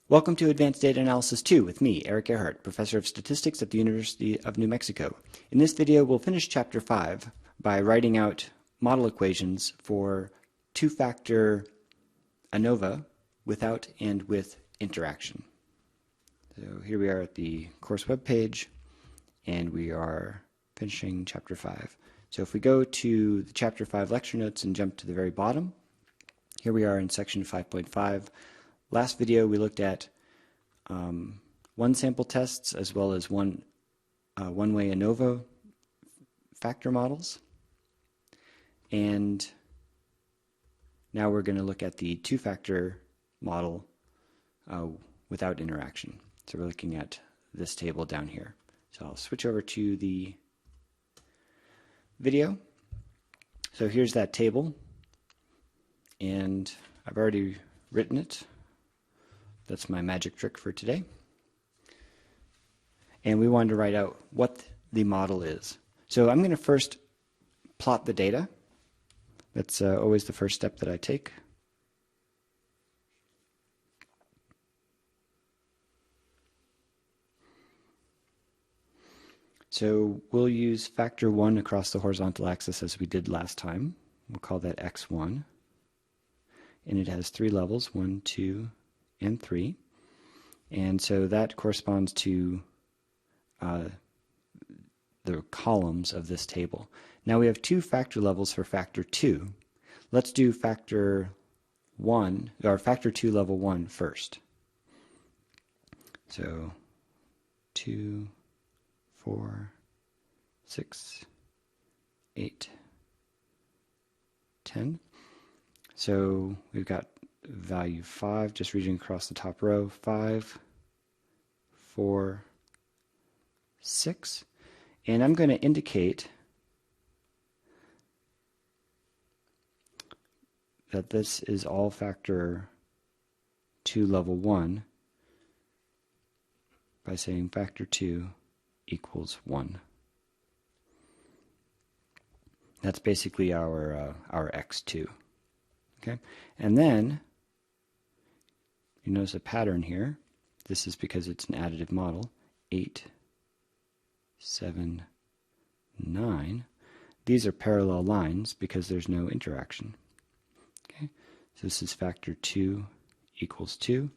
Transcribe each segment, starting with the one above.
Welcome to Advanced Data Analysis 2 with me, Erik Erhardt, Professor of Statistics at the University of New Mexico. In this video, we'll finish Chapter 5 by writing out model equations for two-factor ANOVA without and with interaction. So here we are at the course webpage, and we are finishing Chapter 5. So if we go to the Chapter 5 lecture notes and jump to the very bottom, here we are in section 5.5. Last video we looked at one sample tests as well as one-way ANOVA factor models, and now we're going to look at the two-factor model without interaction. So we're looking at this table down here. So I'll switch over to the video. So here's that table, and I've already written it. That's my magic trick for today. And we wanted to write out what the model is. So I'm going to first plot the data. That's always the first step that I take. So we'll use factor 1 across the horizontal axis as we did last time. We'll call that x1. And it has 3 levels, 1, 2, and 3. And so that corresponds to the columns of this table. Now we have 2 factor levels for factor 2. Let's do factor 1, or factor 2 level 1 first. So 2, 4, 6, 8, 10. So we've got value 5, just reading across the top row, 5, 4, 6, and I'm going to indicate that this is all factor 2 level 1 by saying factor 2 equals 1. That's basically our x2. Okay, and then you notice a pattern here. This is because it's an additive model. 8, 7, 9. These are parallel lines because there's no interaction. Okay, so this is factor 2 equals 2.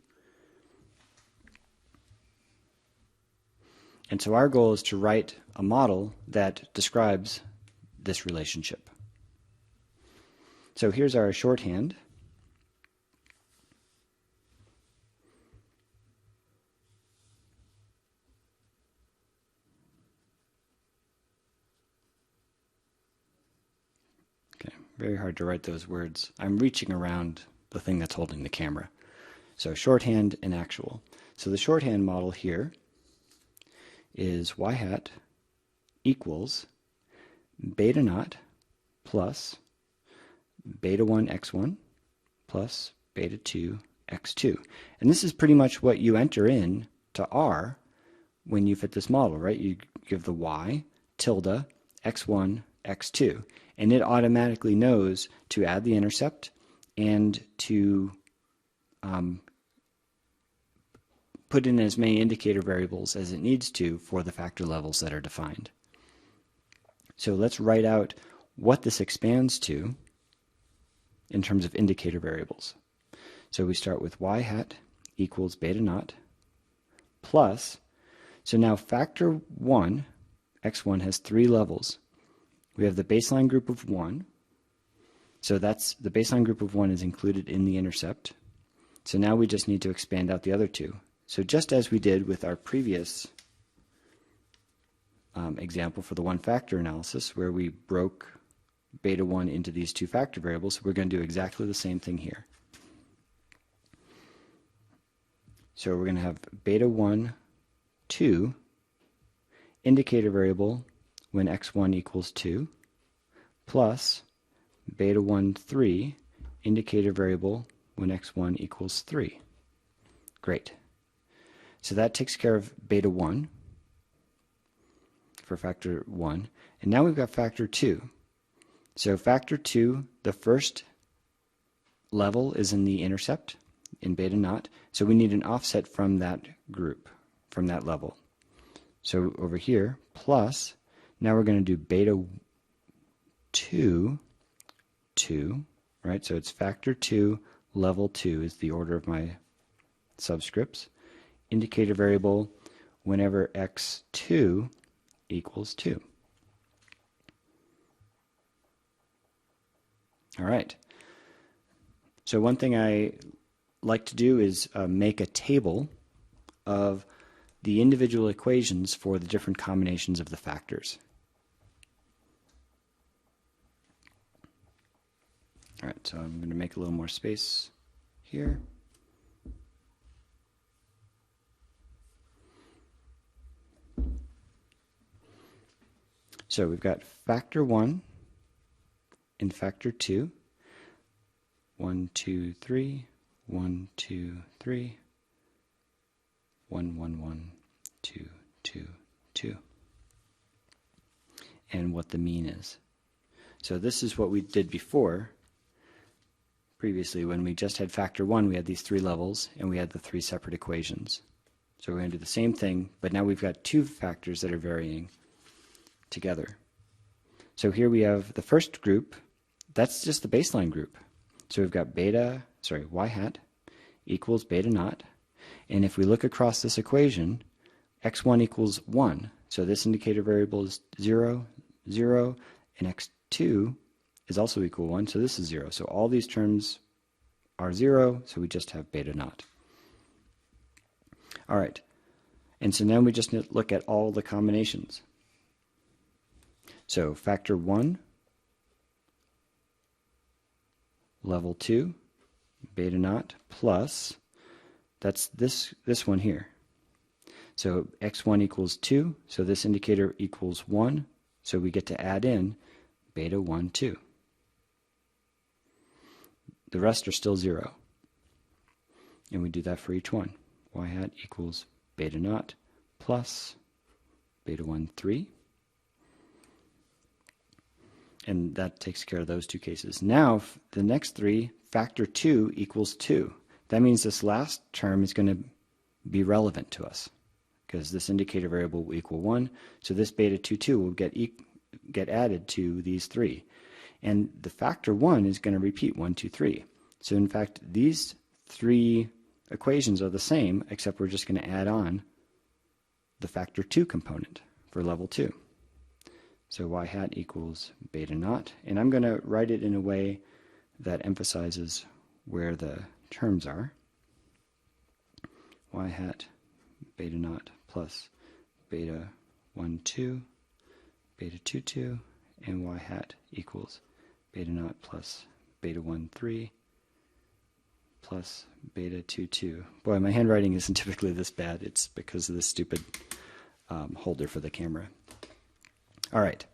And so our goal is to write a model that describes this relationship. So here's our shorthand. Okay, very hard to write those words. I'm reaching around the thing that's holding the camera. So shorthand and actual. So the shorthand model here is y hat equals beta naught plus beta 1 x1 plus beta 2 x2. And this is pretty much what you enter in to R when you fit this model, right? You give the y tilde x1 x2, and it automatically knows to add the intercept and to put in as many indicator variables as it needs to for the factor levels that are defined. So let's write out what this expands to in terms of indicator variables. So we start with y hat equals beta naught plus, so now factor 1, x1 has 3 levels. We have the baseline group of 1, so that's the baseline group of 1 is included in the intercept. So now we just need to expand out the other 2. So just as we did with our previous example for the one factor analysis where we broke beta 1 into these 2 factor variables, we're going to do exactly the same thing here. So we're going to have beta 1, 2 indicator variable when x1 equals 2 plus beta 1, 3 indicator variable when x1 equals 3. Great. So that takes care of beta 1 for factor 1. And now we've got factor 2. So factor 2, the first level is in the intercept. in beta naught. So we need an offset from that group, from that level. So over here, plus, now we're going to do beta 2, 2, right? So it's factor 2, level 2 is the order of my subscripts. Indicator variable whenever x2 equals 2. All right. So one thing I like to do is make a table of the individual equations for the different combinations of the factors. All right, so I'm going to make a little more space here. So we've got factor 1 and factor 2. 1, 2, 3, 1, 2, 3, 1, 1, 1, 2, 2, 2. And what the mean is. So this is what we did before. Previously, when we just had factor 1, we had these 3 levels, and we had the 3 separate equations. So we're going to do the same thing, but now we've got 2 factors that are varying together. So here we have the first group. That's just the baseline group. So we've got y hat equals beta naught. And if we look across this equation, x1 equals 1. So this indicator variable is 0, 0, and x2 is also equal 1, so this is 0. So all these terms are 0, so we just have beta naught. All right, and so now we just look at all the combinations. So factor 1, level 2, beta naught, plus, that's this one here. So x1 equals 2, so this indicator equals 1, so we get to add in beta 1, 2. The rest are still 0. And we do that for each one. Y hat equals beta naught plus beta 1, 3. And that takes care of those 2 cases. Now, the next 3, factor 2 equals 2. That means this last term is going to be relevant to us because this indicator variable will equal 1. So this beta 2, 2 will get added to these 3. And the factor 1 is going to repeat 1, 2, 3. So in fact, these 3 equations are the same, except we're just going to add on the factor 2 component for level 2. So y hat equals beta naught. And I'm going to write it in a way that emphasizes where the terms are. Y hat beta naught plus beta 1, 2, beta 2, 2, and y hat equals beta naught plus beta 1, 3 plus beta 2, 2. Boy, my handwriting isn't typically this bad. It's because of this stupid holder for the camera. All right,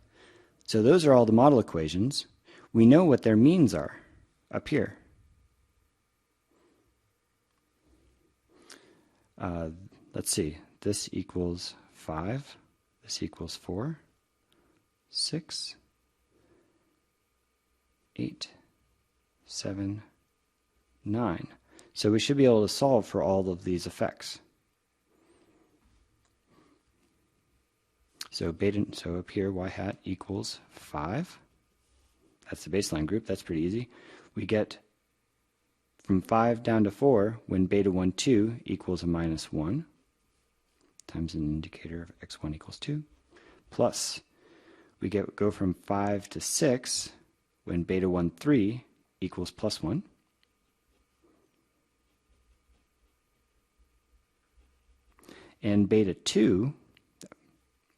so those are all the model equations. We know what their means are up here. Let's see, this equals 5, this equals 4, 6, 8, 7, 9. So we should be able to solve for all of these effects. So up here, y hat equals 5. That's the baseline group. That's pretty easy. We get from 5 down to 4 when beta 1, 2 equals a minus 1 times an indicator of x1 equals 2. Plus, we go from 5 to 6 when beta 1, 3 equals plus 1. And beta 2,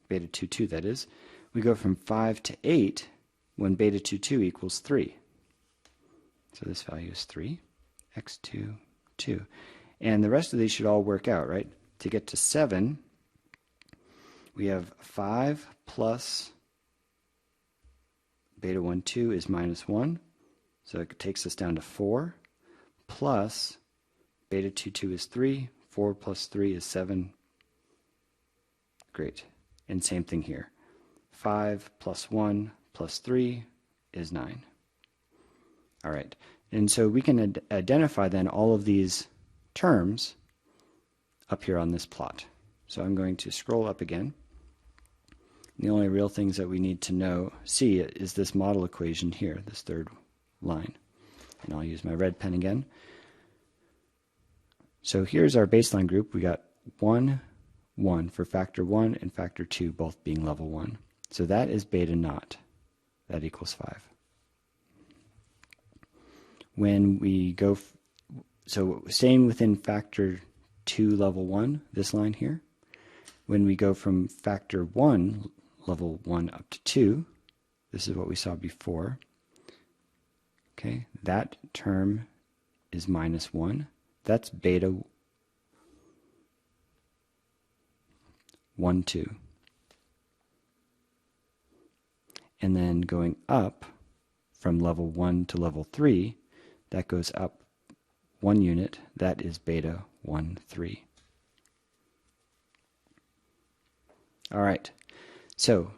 2 that is, we go from 5 to 8 when beta 2, 2 equals 3. So this value is 3, x2, 2. And the rest of these should all work out, right? To get to 7, we have 5 plus beta 1, 2 is minus 1. So it takes us down to 4. Plus beta 2, 2 is 3. 4 plus 3 is 7. Great. And same thing here. 5 plus 1 plus 3 is 9. All right. And so we can identify then all of these terms up here on this plot. So I'm going to scroll up again. The only real things that we need to see is this model equation here, this third line. And I'll use my red pen again. So here's our baseline group. We got 1, 1 for factor 1 and factor 2 both being level 1. So that is beta naught. That equals 5. When we go, so staying within factor 2 level 1, this line here, when we go from factor 1 level 1 up to 2, this is what we saw before. Okay, that term is minus 1. That's beta 1, 2. And then going up from level 1 to level 3, that goes up 1 unit. That is beta 1, 3. All right, so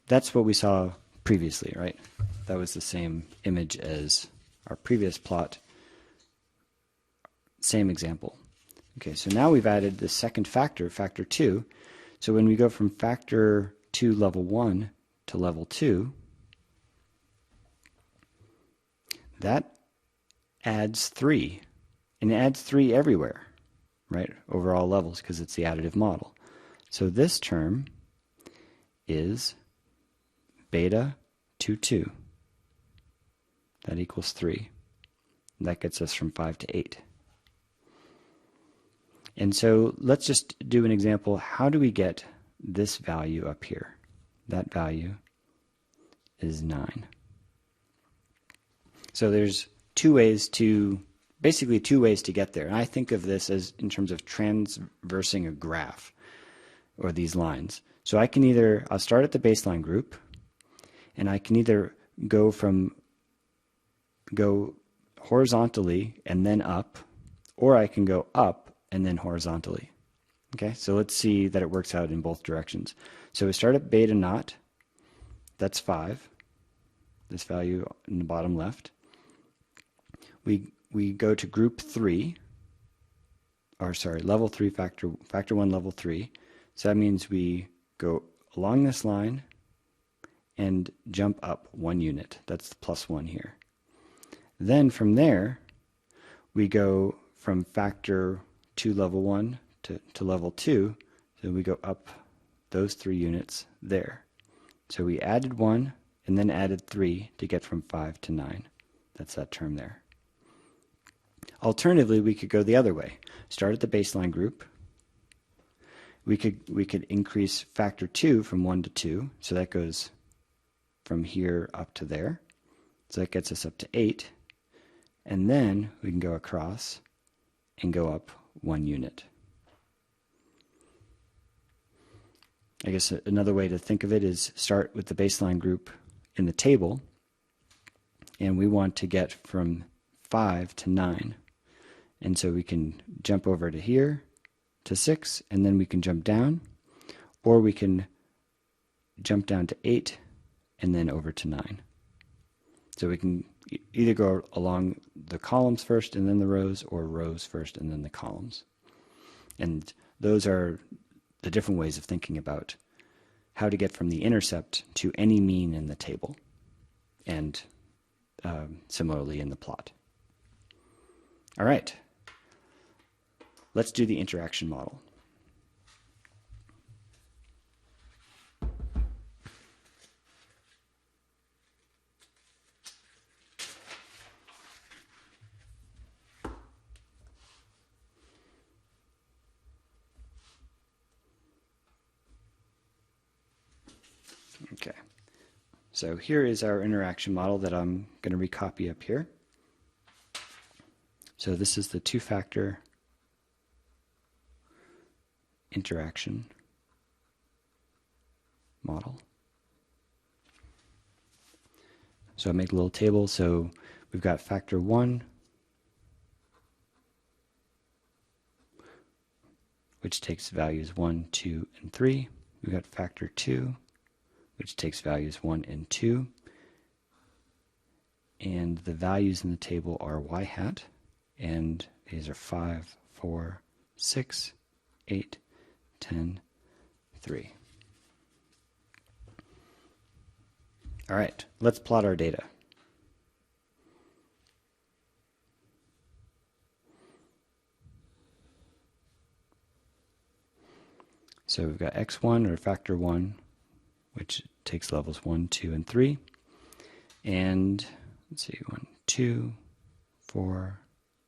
that's what we saw previously, right? That was the same image as our previous plot. Same example. Okay, so now we've added the second factor, factor 2. So when we go from factor 2 level 1 to level 2, that adds 3. And it adds 3 everywhere, right? Over all levels, because it's the additive model. So this term is beta 2, 2. That equals 3. That gets us from 5 to 8. And so let's just do an example. How do we get this value up here? That value is 9. So there's basically two ways to get there. And I think of this as in terms of transversing a graph or these lines. So I'll start at the baseline group, and I can either go horizontally and then up, or I can go up and then horizontally. Okay, so let's see that it works out in both directions. So we start at beta naught, that's 5, this value in the bottom left. We go to group 3, or sorry, level 3, factor 1, level 3. So that means we go along this line and jump up 1 unit. That's the plus 1 here. Then from there, we go from factor 2 level 1 to level 2, so we go up those 3 units there. So we added 1 and then added 3 to get from 5 to 9. That's that term there. Alternatively, we could go the other way. Start at the baseline group. We could increase factor 2 from 1 to 2, so that goes from here up to there. So that gets us up to 8. And then we can go across and go up 1 unit. I guess another way to think of it is start with the baseline group in the table, and we want to get from 5 to 9. And so we can jump over to here to 6, and then we can jump down, or we can jump down to 8 and then over to 9. So we can either go along the columns first and then the rows, or rows first and then the columns. And those are the different ways of thinking about how to get from the intercept to any mean in the table, and similarly in the plot. All right, let's do the interaction model. Okay, so here is our interaction model that I'm going to recopy up here. So this is the two-factor interaction model. So I make a little table. So we've got factor 1, which takes values 1, 2, and 3. We've got factor 2, which takes values 1 and 2. And the values in the table are y hat, and these are 5, 4, 6, 8, 10, 3. All right, let's plot our data. So we've got x1 or factor 1, which takes levels 1, 2, and 3. And let's see, 1, 2, 4,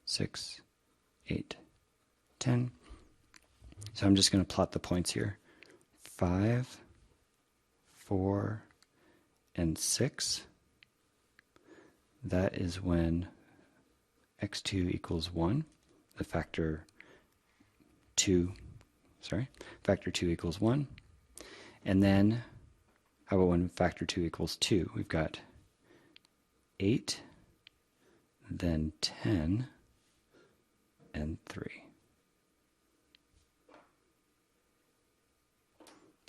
6, 8, 10. So I'm just going to plot the points here. 5, 4, and 6. That is when x2 equals 1. The factor 2 equals 1. And then, how about when factor 2 equals 2? We've got 8, then 10, and 3.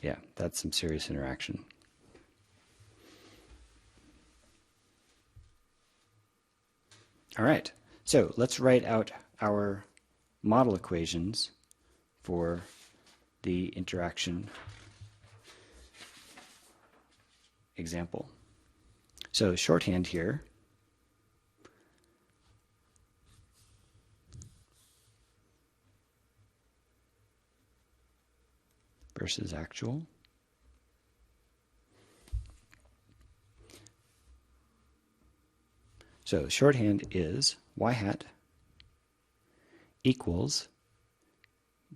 Yeah, that's some serious interaction. All right, so let's write out our model equations for the interaction example. So shorthand here. Versus actual. So shorthand is y hat equals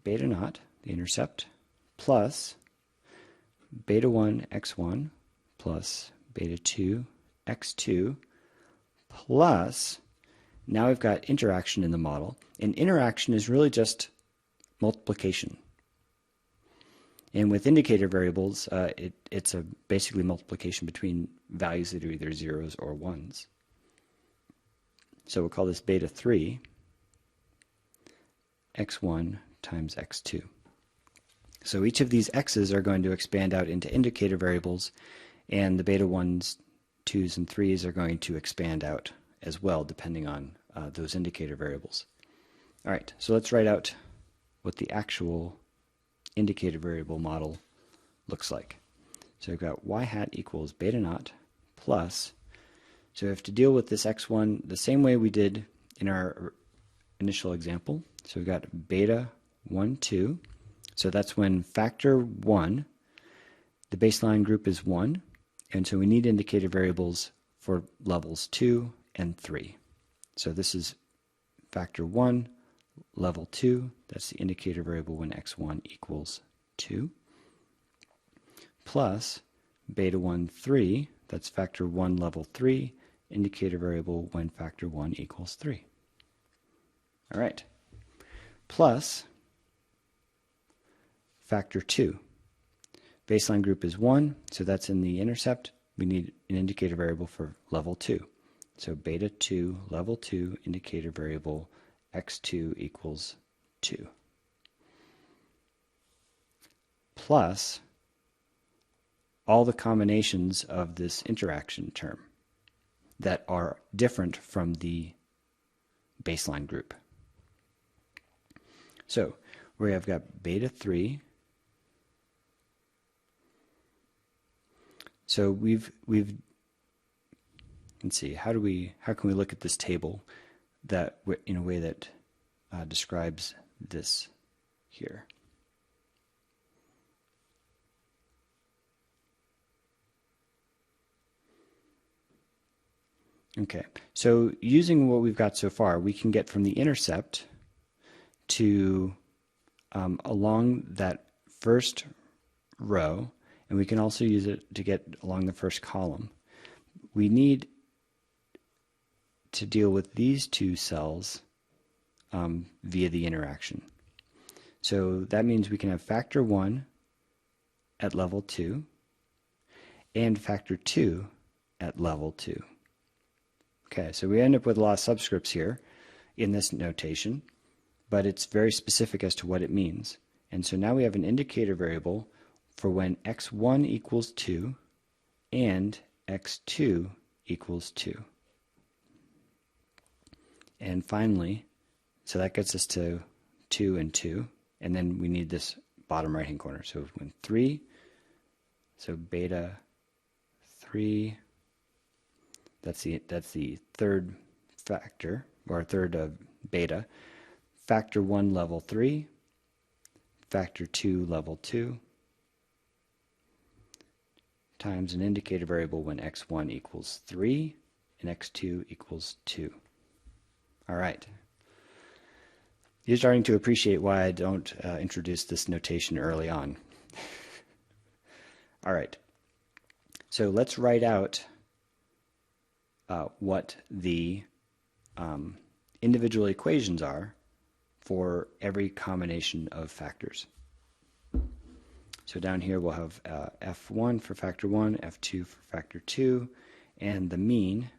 beta naught, the intercept, plus beta 1 x1 plus beta 2 x2 plus, now we've got interaction in the model, and interaction is really just multiplication. And with indicator variables, it's a basically multiplication between values that are either zeros or ones. So we'll call this beta 3 x1 times x2. So each of these x's are going to expand out into indicator variables, and the beta 1s, 2s, and 3s are going to expand out as well, depending on those indicator variables. All right, so let's write out what the actual indicator variable model looks like. So we've got y hat equals beta naught plus, so we have to deal with this x1 the same way we did in our initial example. So we've got beta 1, 2. So that's when factor 1, the baseline group is 1, and so we need indicator variables for levels 2 and 3. So this is factor 1, level 2, that's the indicator variable when x1 equals 2, plus beta 1, 3, that's factor 1, level 3, indicator variable when factor 1 equals 3. All right, plus factor 2. Baseline group is 1, so that's in the intercept. We need an indicator variable for level 2. So beta 2, level 2, indicator variable x2 equals 2. Plus all the combinations of this interaction term that are different from the baseline group. So we have got beta 3. So we've let's see, how can we look at this table that in a way that describes this here? Okay, so using what we've got so far, we can get from the intercept to along that first row, and we can also use it to get along the first column. We need to deal with these two cells via the interaction. So that means we can have factor 1 at level 2 and factor 2 at level 2. Okay, so we end up with a lot of subscripts here in this notation, but it's very specific as to what it means. And so now we have an indicator variable for when x1 equals 2 and x2 equals 2. And finally, so that gets us to 2, and 2. And then we need this bottom right-hand corner. So when 3, so beta 3, that's the third factor, or third of beta. Factor 1 level 3, factor 2 level 2, times an indicator variable when x1 equals 3 and x2 equals 2. All right. You're starting to appreciate why I don't introduce this notation early on. All right. So let's write out what the individual equations are for every combination of factors. So down here we'll have F1 for factor 1, F2 for factor 2, and the mean.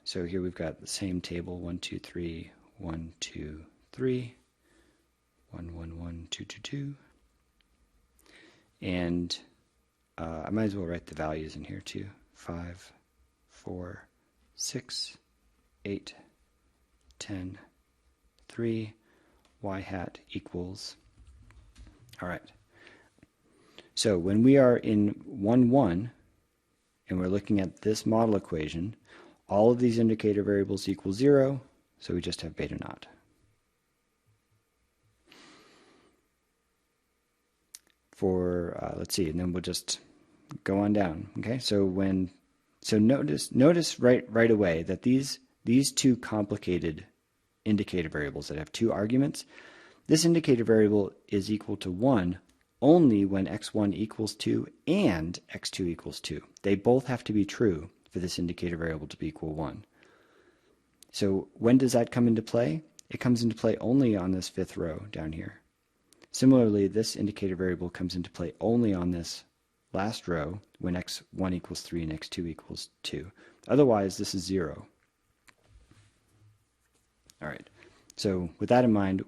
So here we've got the same table, 1, 2, 3, 1, 2, 3, 1, 1, 1, 2, 2, 2. And I might as well write the values in here too. 5, 4, 6, 8, 10, 3, y hat equals. All right. So when we are in 1, 1, and we're looking at this model equation, all of these indicator variables equal 0, so we just have beta naught. For, let's see, and then we'll just go on down. Okay, so notice right away that these two complicated indicator variables that have two arguments, this indicator variable is equal to 1 only when x1 equals 2 and x2 equals 2. They both have to be true for this indicator variable to be equal 1. So when does that come into play? It comes into play only on this fifth row down here. Similarly, this indicator variable comes into play only on this last row when x1 equals 3 and x2 equals 2. Otherwise, this is 0. All right, so with that in mind,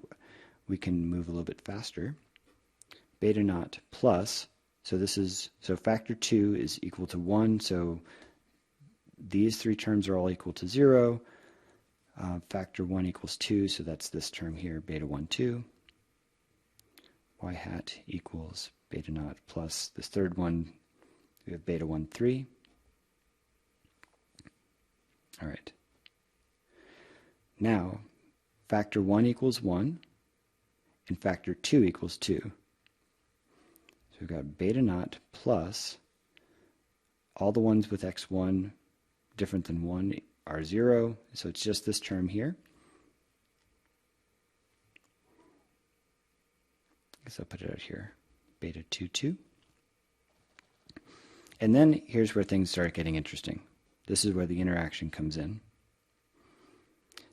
we can move a little bit faster. Beta naught plus, so factor 2 is equal to 1, so these three terms are all equal to 0. Factor 1 equals 2, so that's this term here, beta 1, 2. Y hat equals beta naught plus this third one, we have beta 1, 3. All right. Now, factor 1 equals 1, and factor 2 equals 2. So we've got beta naught plus all the ones with x1 different than 1 are 0, so it's just this term here. I guess I'll put it out here, beta 2, 2. And then here's where things start getting interesting. This is where the interaction comes in.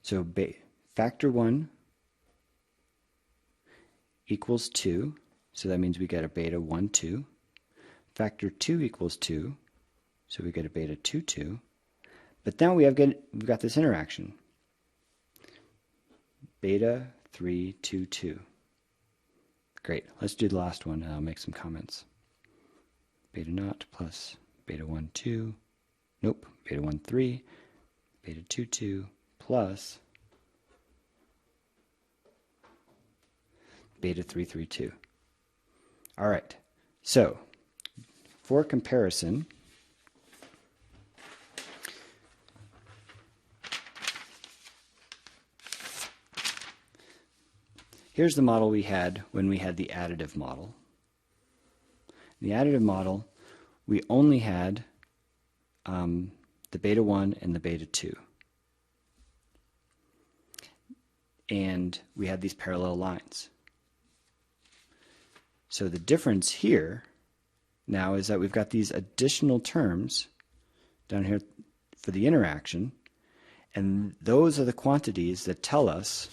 So factor 1 equals 2, so that means we get a beta 1, 2. Factor 2 equals 2, so we get a beta 2, 2. But now we've got this interaction. Beta 3, 2, 2. Great. Let's do the last one and I'll make some comments. Beta naught plus beta 1, 2. Nope. Beta 1, 3. Beta 2, 2 plus beta 3, 3, 2. All right. So for comparison, here's the model we had when we had the additive model. In the additive model, we only had the beta 1 and the beta 2. And we had these parallel lines. So the difference here now is that we've got these additional terms down here for the interaction, and those are the quantities that tell us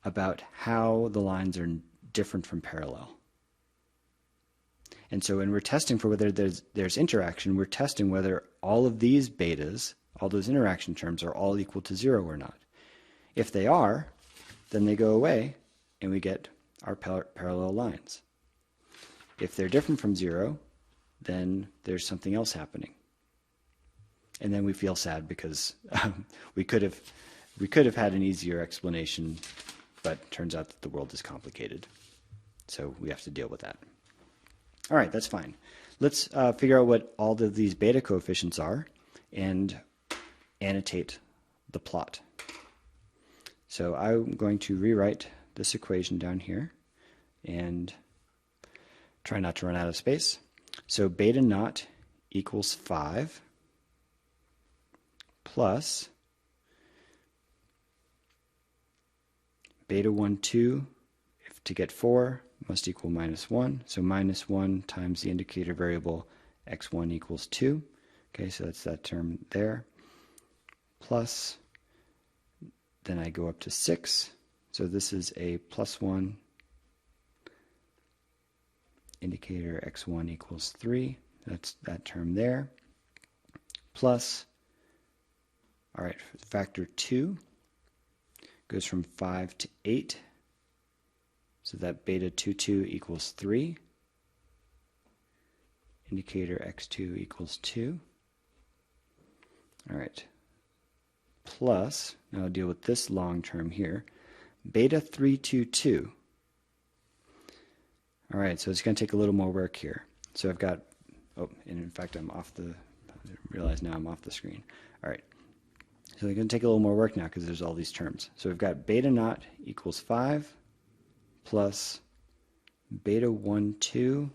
about how the lines are different from parallel. And so when we're testing for whether there's interaction, we're testing whether all of these betas, all those interaction terms, are all equal to 0 or not. If they are, then they go away and we get our parallel lines. If they're different from 0, then there's something else happening. And then we feel sad because we could have We could have had an easier explanation, but it turns out that the world is complicated. So we have to deal with that. All right, that's fine. Let's figure out what all of these beta coefficients are and annotate the plot. So I'm going to rewrite this equation down here and try not to run out of space. So beta naught equals 5 plus beta 1, 2, if to get 4, must equal minus 1. So minus 1 times the indicator variable x1 equals 2. Okay, so that's that term there. Plus, then I go up to 6. So this is a plus 1 indicator x1 equals 3. That's that term there. Plus, all right, factor 2 goes from 5 to 8. So that beta 22 equals 3. Indicator x2 equals 2. All right. Plus, now I'll deal with this long term here, beta 322. All right, so it's going to take a little more work here. So I've got, oh, and in fact I'm off the, I realize now I'm off the screen. All right, so it's going to take a little more work now because there's all these terms. So we've got beta naught equals 5 plus beta 1, 2.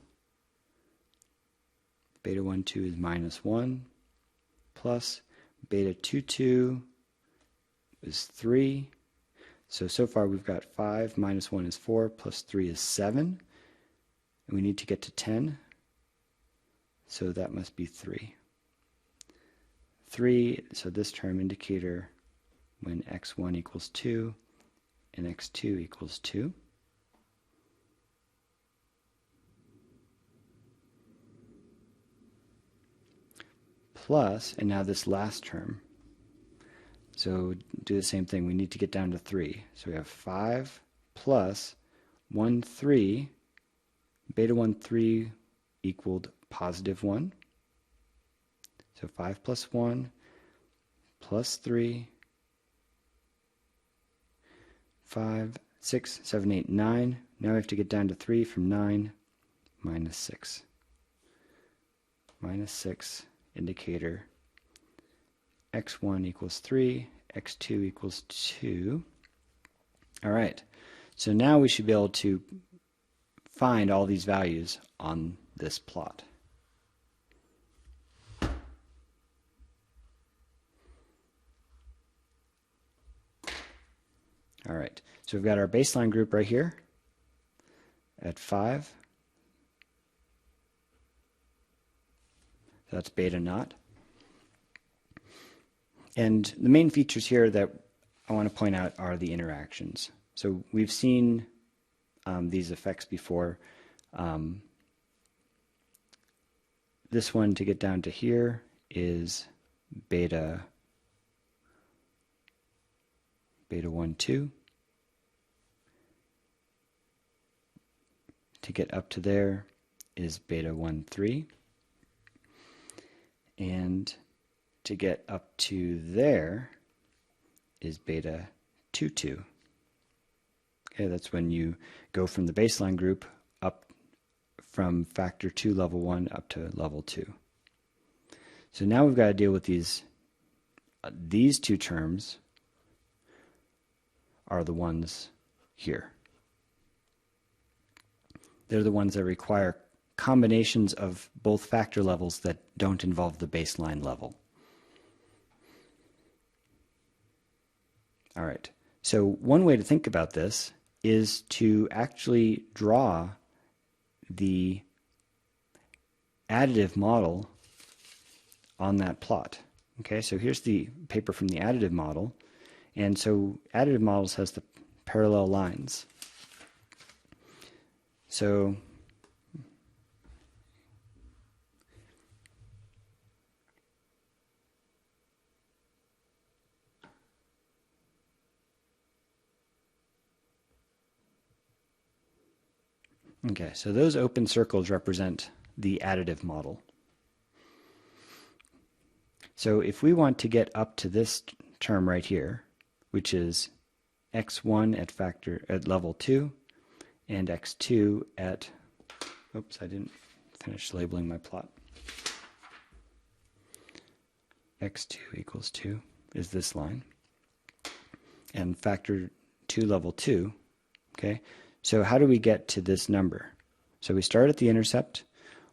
Beta 1, 2 is minus 1 plus beta 2, 2 is 3. So far we've got 5 minus 1 is 4 plus 3 is 7. And we need to get to 10. So that must be 3. 3, so this term indicator when x1 equals 2 and x2 equals 2. Plus, and now this last term. So do the same thing. We need to get down to 3. So we have 5 plus 1, 3. Beta 1, 3 equaled positive 1. So 5 plus 1 plus 3. 5, 6, 7, 8, 9. Now we have to get down to 3 from 9 minus 6. Minus 6 indicator x1 equals 3, x2 equals 2. All right, so now we should be able to find all these values on this plot. All right, so we've got our baseline group right here at 5. So that's beta naught. And the main features here that I want to point out are the interactions. So we've seen these effects before. This one to get down to here is beta 1, 2. To get up to there is beta 1, 3. And to get up to there is beta 2, 2. Okay, that's when you go from the baseline group up from factor 2 level 1 up to level 2. So now we've got to deal with these two terms are the ones here. They're the ones that require combinations of both factor levels that don't involve the baseline level. All right, so one way to think about this is to actually draw the additive model on that plot. Okay, so here's the paper from the additive model. And so additive models has the parallel lines. So okay, so those open circles represent the additive model. So if we want to get up to this term right here, which is x1 at level 2 and x2 at, oops, I didn't finish labeling my plot. x2 equals 2 is this line, and factor 2 level 2, okay? So how do we get to this number? So we start at the intercept.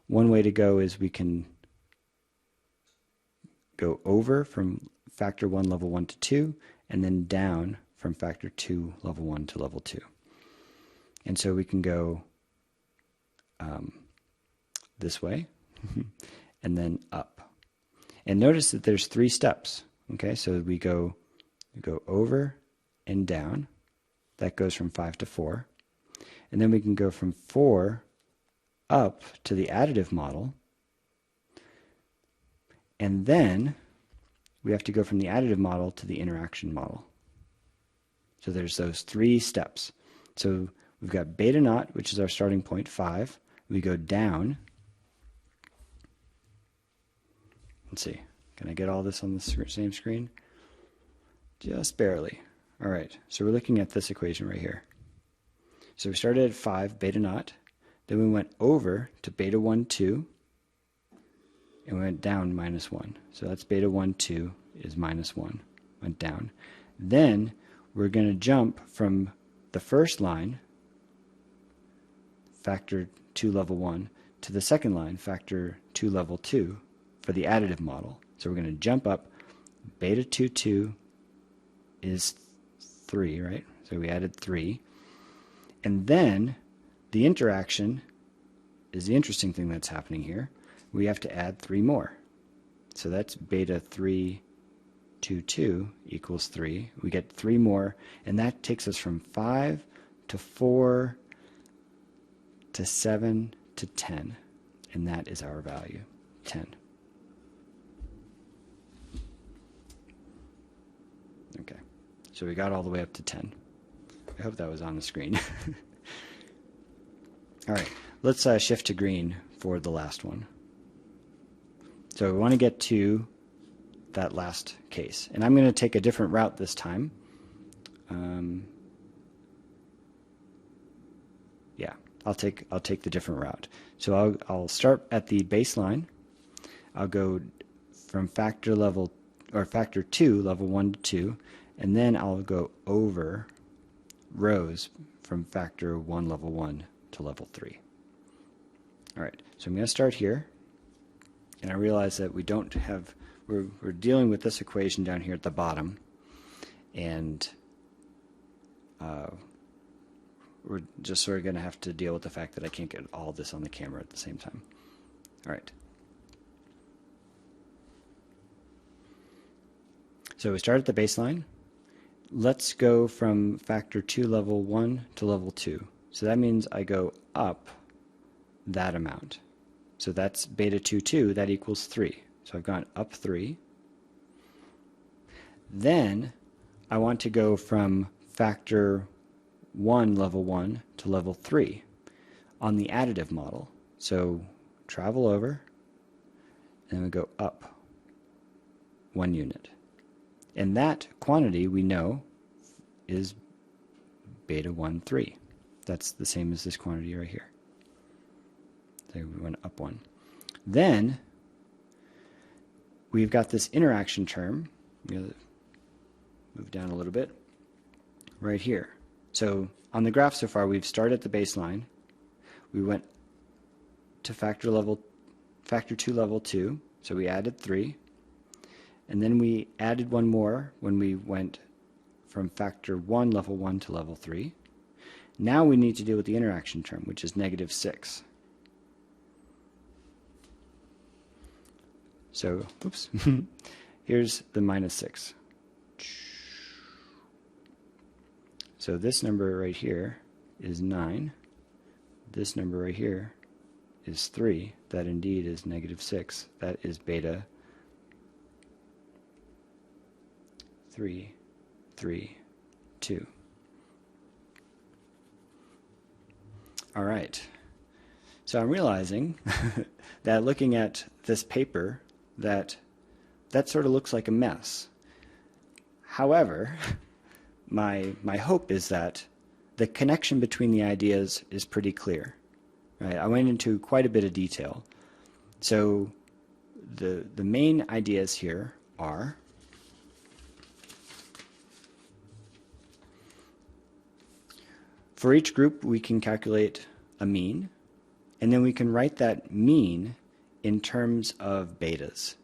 One way to go is we can go over from factor 1 level 1 to 2, and then down from factor 2 level 1 to level 2. And so we can go this way and then up. And notice that there's 3 steps. Okay, so we go over and down. That goes from 5 to 4. And then we can go from 4 up to the additive model. And then we have to go from the additive model to the interaction model. So there's those 3 steps. So we've got beta naught, which is our starting point, 5. We go down. Let's see. Can I get all this on the same screen? Just barely. All right. So we're looking at this equation right here. So we started at 5, beta naught. Then we went over to beta 1, 2. And we went down minus 1. So that's beta 1, 2 is minus 1. Went down. Then we're going to jump from the first line, factor 2 level 1, to the second line, factor 2 level 2, for the additive model. So we're going to jump up. Beta 2, 2 is 3, right? So we added 3. And then the interaction is the interesting thing that's happening here. We have to add 3 more. So that's beta 3, 2, 2 equals 3. We get 3 more, and that takes us from 5 to 4 to 7 to 10. And that is our value, 10. Okay, so we got all the way up to 10. I hope that was on the screen. All right, let's shift to green for the last one. So we want to get to that last case. And I'm going to take a different route this time. Yeah, I'll take the different route. So I'll start at the baseline. I'll go from factor 2, level 1 to 2, and then I'll go over rows from factor 1, level 1 to level 3. All right, so I'm going to start here, and I realize that we don't have, we're dealing with this equation down here at the bottom, and we're just sort of going to have to deal with the fact that I can't get all this on the camera at the same time. All right. So we start at the baseline. Let's go from factor 2 level 1 to level 2. So that means I go up that amount. So that's beta 2, 2, that equals 3. So I've gone up 3. Then I want to go from factor 1, level 1 to level 3 on the additive model. So travel over, and we go up 1 unit. And that quantity we know is beta 1, 3. That's the same as this quantity right here. So we went up 1. Then we've got this interaction term. I'm going to move down a little bit right here. So on the graph so far, we've started at the baseline. We went to factor 2 level 2. So we added 3. And then we added 1 more when we went from factor 1, level 1 to level 3. Now we need to deal with the interaction term, which is negative 6. So, oops, here's the minus 6. So this number right here is 9. This number right here is 3. That indeed is negative 6. That is beta 3, 3, 2. All right. So I'm realizing that looking at this paper, that sort of looks like a mess. However, my hope is that the connection between the ideas is pretty clear. Right? I went into quite a bit of detail. So the main ideas here are for each group we can calculate a mean, and then we can write that mean in terms of betas,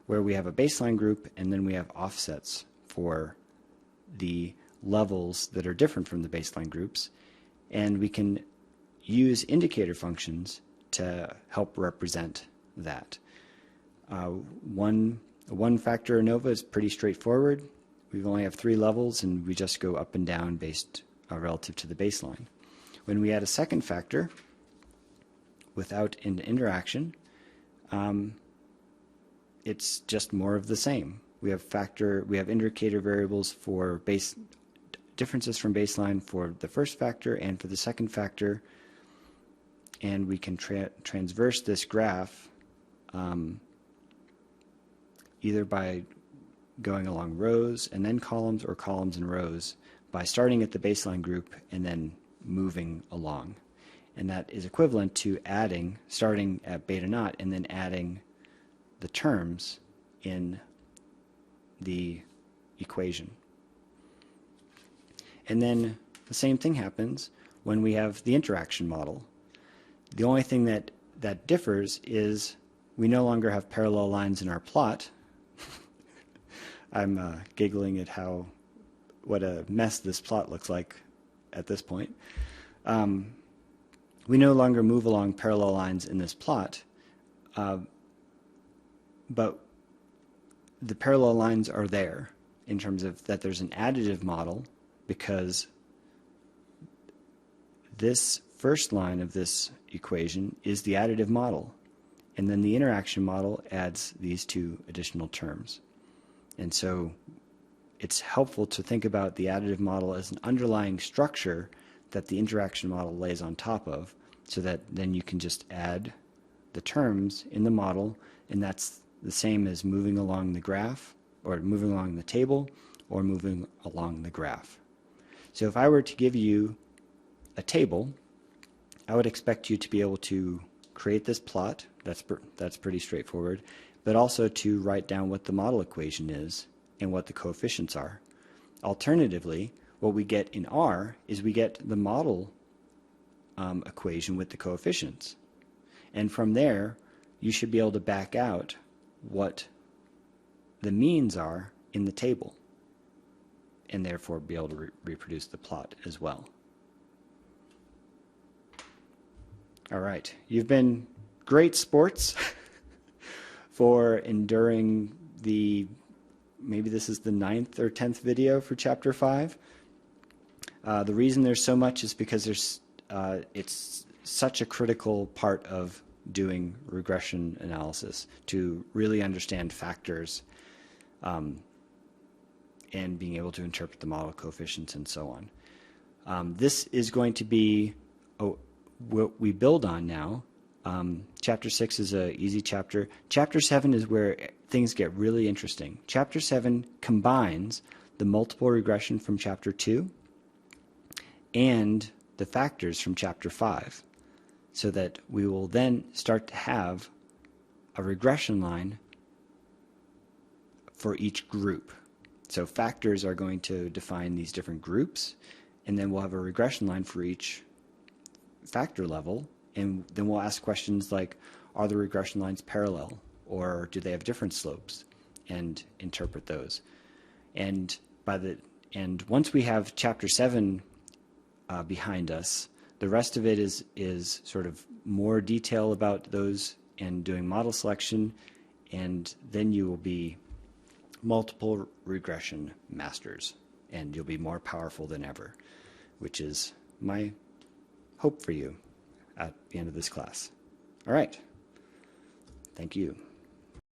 where we have a baseline group and then we have offsets for the levels that are different from the baseline groups, and we can use indicator functions to help represent that. One factor ANOVA is pretty straightforward. We only have 3 levels and we just go up and down based relative to the baseline. When we add a second factor without an interaction, it's just more of the same. We have indicator variables for differences from baseline for the first factor and for the second factor, and we can transverse this graph either by going along rows and then columns, or columns and rows, by starting at the baseline group and then moving along. And that is equivalent to starting at beta naught and then adding the terms in the equation. And then the same thing happens when we have the interaction model. The only thing that differs is we no longer have parallel lines in our plot. I'm giggling at what a mess this plot looks like at this point. We no longer move along parallel lines in this plot, but the parallel lines are there in terms of that there's an additive model, because this first line of this equation is the additive model, and then the interaction model adds these 2 additional terms. And so it's helpful to think about the additive model as an underlying structure that the interaction model lays on top of, so that then you can just add the terms in the model, and that's the same as moving along the graph, or moving along the table, or moving along the graph. So if I were to give you a table, I would expect you to be able to create this plot. That's pretty straightforward, but also to write down what the model equation is and what the coefficients are. Alternatively, what we get in R is we get the model equation with the coefficients. And from there, you should be able to back out what the means are in the table, and therefore be able to reproduce the plot as well. All right, you've been great sports for enduring maybe this is the 9th or 10th video for chapter 5. The reason there's so much is because it's such a critical part of doing regression analysis, to really understand factors and being able to interpret the model coefficients and so on. This is going to be what we build on now. Chapter 6 is an easy chapter. Chapter 7 is where things get really interesting. Chapter 7 combines the multiple regression from Chapter 2 and the factors from Chapter 5, so that we will then start to have a regression line for each group. So factors are going to define these different groups, and then we'll have a regression line for each factor level, and then we'll ask questions like, are the regression lines parallel, or do they have different slopes, and interpret those. And once we have Chapter 7 behind us, the rest of it is sort of more detail about those and doing model selection, and then you will be multiple regression masters, and you'll be more powerful than ever, which is my hope for you at the end of this class. All right. Thank you.